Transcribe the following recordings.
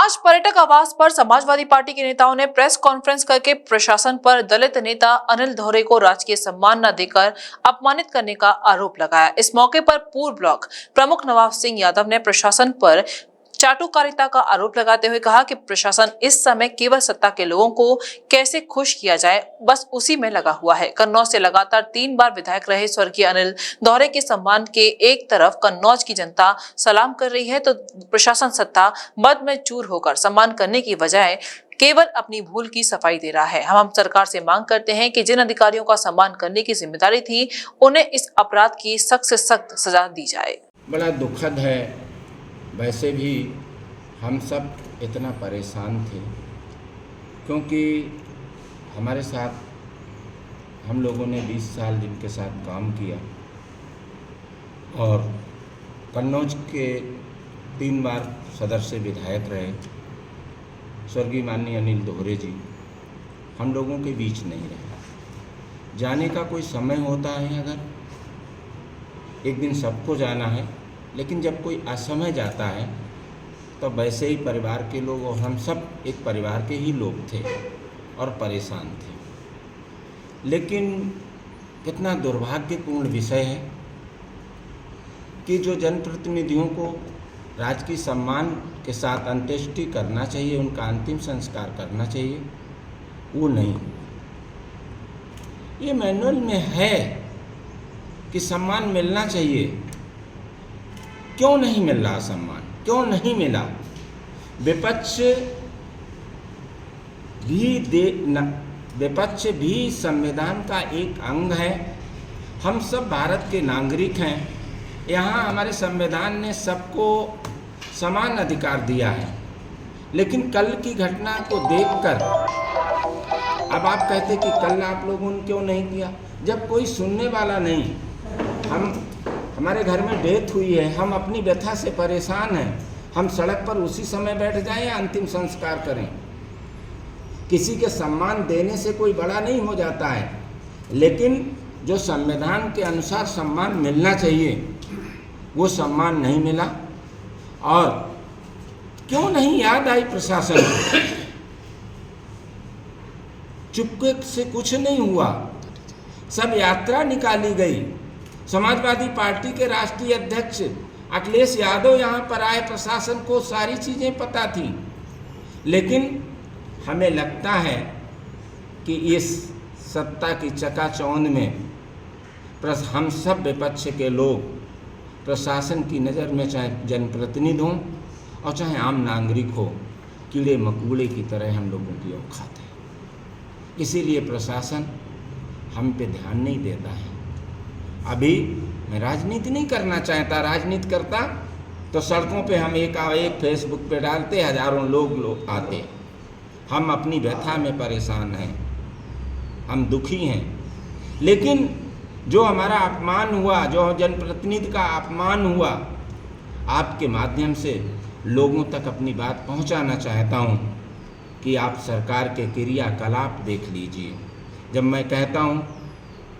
आज पर्यटक आवास पर समाजवादी पार्टी के नेताओं ने प्रेस कॉन्फ्रेंस करके प्रशासन पर दलित नेता अनिल दोहरे को राजकीय सम्मान न देकर अपमानित करने का आरोप लगाया। इस मौके पर पूर्व ब्लॉक प्रमुख नवाब सिंह यादव ने प्रशासन पर चाटुकारिता का आरोप लगाते हुए कहा कि प्रशासन इस समय केवल सत्ता के लोगों को कैसे खुश किया जाए बस उसी में लगा हुआ है। कन्नौज से लगातार 3 बार विधायक रहे स्वर्गीय अनिल दोहरे के सम्मान के एक तरफ कन्नौज की जनता सलाम कर रही है तो प्रशासन सत्ता मद में चूर होकर सम्मान करने की बजाय केवल अपनी भूल की सफाई दे रहा है। हम सरकार से मांग करते हैं कि जिन अधिकारियों का सम्मान करने की जिम्मेदारी थी उन्हें इस अपराध की सख्त से सख्त सजा दी जाए। बड़ा दुखद है। वैसे भी हम सब इतना परेशान थे क्योंकि हमारे साथ हम लोगों ने 20 साल जिनके साथ काम किया और कन्नौज के 3 बार सदस्य विधायक रहे स्वर्गीय माननीय अनिल दोहरे जी हम लोगों के बीच नहीं रहे। जाने का कोई समय होता है, अगर एक दिन सबको जाना है, लेकिन जब कोई असमय जाता है तो वैसे ही परिवार के लोग और हम सब एक परिवार के ही लोग थे और परेशान थे। लेकिन कितना दुर्भाग्यपूर्ण विषय है कि जो जनप्रतिनिधियों को राजकीय सम्मान के साथ अंत्येष्टि करना चाहिए, उनका अंतिम संस्कार करना चाहिए, वो नहीं। ये मैनुअल में है कि सम्मान मिलना चाहिए, क्यों नहीं मिल रहा सम्मान, क्यों नहीं मिला? विपक्ष भी संविधान का एक अंग है। हम सब भारत के नागरिक हैं। यहाँ हमारे संविधान ने सबको समान अधिकार दिया है। लेकिन कल की घटना को देखकर अब आप कहते कि कल आप लोगों ने क्यों नहीं किया? जब कोई सुनने वाला नहीं, हमारे घर में डेथ हुई है, हम अपनी व्यथा से परेशान हैं, हम सड़क पर उसी समय बैठ जाएं या अंतिम संस्कार करें? किसी के सम्मान देने से कोई बड़ा नहीं हो जाता है, लेकिन जो संविधान के अनुसार सम्मान मिलना चाहिए वो सम्मान नहीं मिला। और क्यों नहीं याद आई प्रशासन को? चुपके से कुछ नहीं हुआ, सब यात्रा निकाली गई। समाजवादी पार्टी के राष्ट्रीय अध्यक्ष अखिलेश यादव यहाँ पर आए, प्रशासन को सारी चीज़ें पता थी। लेकिन हमें लगता है कि इस सत्ता की चकाचौंध में हम सब विपक्ष के लोग प्रशासन की नज़र में, चाहे जनप्रतिनिधि हों और चाहे आम नागरिक हो, कीड़े मकोड़े की तरह हम लोगों की औकात है। इसीलिए प्रशासन हम पे ध्यान नहीं देता है। अभी मैं राजनीति नहीं करना चाहता, राजनीति करता तो सड़कों पे हम एक फेसबुक पे डालते, हजारों लोग आते। हम अपनी व्यथा में परेशान हैं, हम दुखी हैं। लेकिन जो हमारा अपमान हुआ, जो जनप्रतिनिधि का अपमान हुआ, आपके माध्यम से लोगों तक अपनी बात पहुंचाना चाहता हूं कि आप सरकार के क्रियाकलाप देख लीजिए। जब मैं कहता हूं,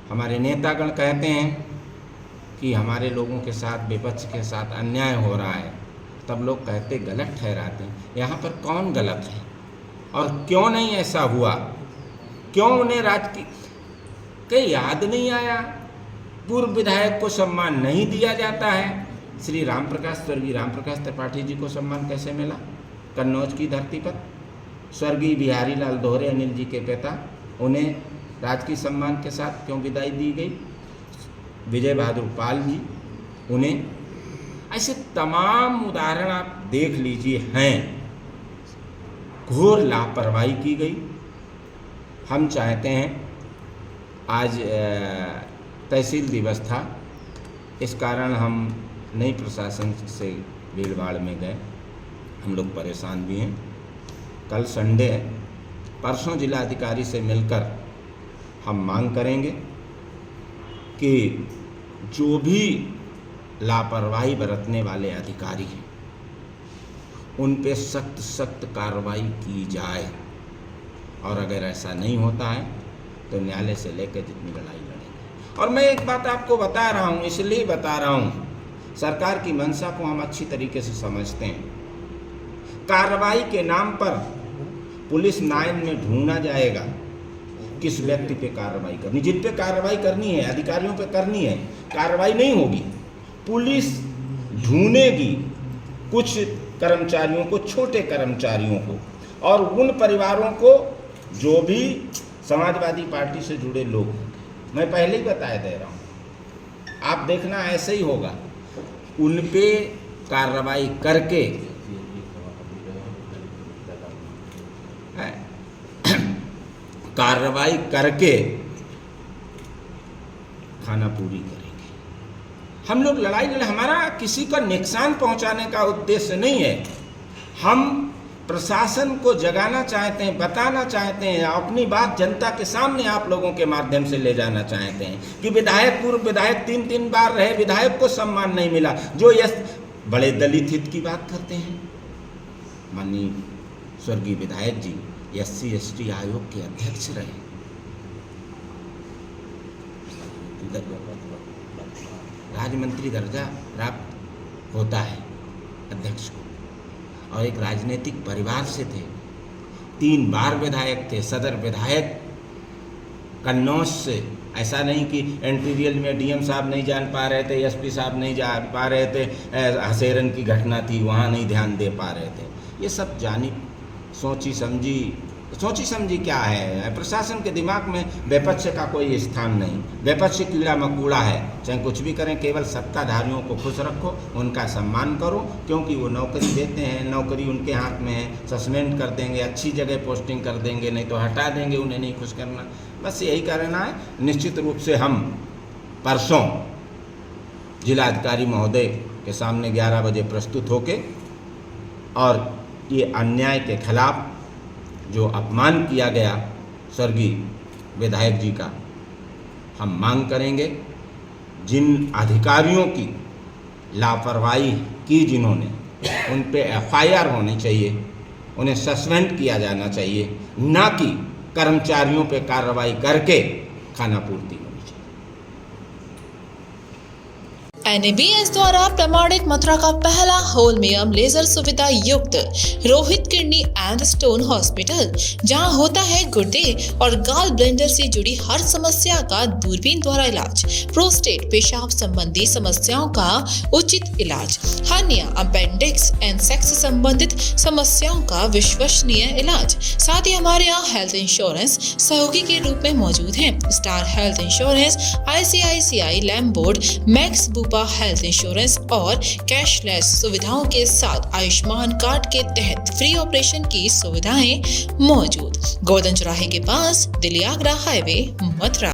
हमारे नेतागण कहते हैं कि हमारे लोगों के साथ, विपक्ष के साथ अन्याय हो रहा है, तब लोग कहते गलत ठहराते हैं। यहाँ पर कौन गलत है और क्यों नहीं ऐसा हुआ? क्यों उन्हें के याद नहीं आया? पूर्व विधायक को सम्मान नहीं दिया जाता है। श्री स्वर्गीय राम प्रकाश त्रिपाठी जी को सम्मान कैसे मिला कन्नौज की धरती पर? स्वर्गीय बिहारी लाल दोहरे, अनिल जी के पिता, उन्हें राजकीय सम्मान के साथ क्यों विदाई दी गई? विजय बहादुर पाल जी, उन्हें, ऐसे तमाम उदाहरण आप देख लीजिए हैं। घोर लापरवाही की गई। हम चाहते हैं, आज तहसील दिवस था, इस कारण हम नई प्रशासन से भीड़भाड़ में गए। हम लोग परेशान भी हैं। कल संडे है, परसों जिलाधिकारी से मिलकर हम मांग करेंगे कि जो भी लापरवाही बरतने वाले अधिकारी हैं उन पे सख्त कार्रवाई की जाए। और अगर ऐसा नहीं होता है तो न्यायालय से लेकर जितनी लड़ाई लड़ेंगे। और मैं एक बात आपको बता रहा हूँ, इसलिए बता रहा हूँ, सरकार की मंशा को हम अच्छी तरीके से समझते हैं। कार्रवाई के नाम पर पुलिस लाइन में ढूंढा जाएगा किस व्यक्ति पे कार्रवाई करनी। जिन पे कार्रवाई करनी है, अधिकारियों पे करनी है, कार्रवाई नहीं होगी। पुलिस ढूंढेगी कुछ कर्मचारियों को, छोटे कर्मचारियों को, और उन परिवारों को जो भी समाजवादी पार्टी से जुड़े लोग। मैं पहले ही बताया दे रहा हूँ, आप देखना ऐसे ही होगा। उन पे कार्रवाई करके खाना पूरी करेंगे। हम लोग लड़ाई लड़े, हमारा किसी का नुकसान पहुंचाने का उद्देश्य नहीं है। हम प्रशासन को जगाना चाहते हैं, बताना चाहते हैं, अपनी बात जनता के सामने आप लोगों के माध्यम से ले जाना चाहते हैं कि विधायक, पूर्व विधायक 3 बार रहे, विधायक को सम्मान नहीं मिला। जो यस बड़े दलित हित की बात करते हैं, माननीय स्वर्गीय विधायक जी SC/ST आयोग के अध्यक्ष रहे। राज्यमंत्री दर्जा प्राप्त होता है अध्यक्ष को, और एक राजनीतिक परिवार से थे, 3 बार विधायक थे, सदर विधायक कन्नौज से। ऐसा नहीं कि इंटीरियर में DM साहब नहीं जान पा रहे थे, SP साहब नहीं जान पा रहे थे, हसेरन की घटना थी वहाँ नहीं ध्यान दे पा रहे थे। ये सब जानी सोची समझी क्या है, प्रशासन के दिमाग में विपक्ष का कोई स्थान नहीं। विपक्ष कीड़ा मकोड़ा है, चाहे कुछ भी करें, केवल सत्ताधारियों को खुश रखो, उनका सम्मान करो, क्योंकि वो नौकरी देते हैं, नौकरी उनके हाथ में है। सस्पेंड कर देंगे, अच्छी जगह पोस्टिंग कर देंगे, नहीं तो हटा देंगे, उन्हें नहीं खुश करना। बस यही करना है। निश्चित रूप से हम परसों जिलाधिकारी महोदय के सामने 11 बजे प्रस्तुत होके, और ये अन्याय के खिलाफ जो अपमान किया गया स्वर्गीय विधायक जी का, हम मांग करेंगे। जिन अधिकारियों की लापरवाही की, जिन्होंने, उन पे FIR होनी चाहिए, उन्हें सस्पेंड किया जाना चाहिए, ना कि कर्मचारियों पे कार्रवाई करके खाना पूर्ति होनी चाहिए। NABS द्वारा प्रमाणित मथुरा का पहला होलमियम लेजर सुविधा युक्त Rohit kidney and stone hospital, जहां होता है गुर्दे और गाल ब्लेंडर से जुड़ी हर समस्या का दूरबीन द्वारा इलाज, प्रोस्टेट, पेशाब संबंधी समस्याओं का उचित इलाज, हर्निया, अपेंडिक्स एंड सेक्स संबंधित समस्याओं का विश्वसनीय इलाज। साथ ही हमारे यहाँ हेल्थ इंश्योरेंस सहयोगी के रूप में मौजूद है। Star health insurance, ICICI Lombard, max Bupa health insurance और कैशलेस सुविधाओं के साथ आयुष्मान कार्ड के तहत फ्री ऑपरेशन की सुविधाएं मौजूद। गोवर्धन चौराहे के पास, दिल्ली आगरा हाईवे, मथुरा।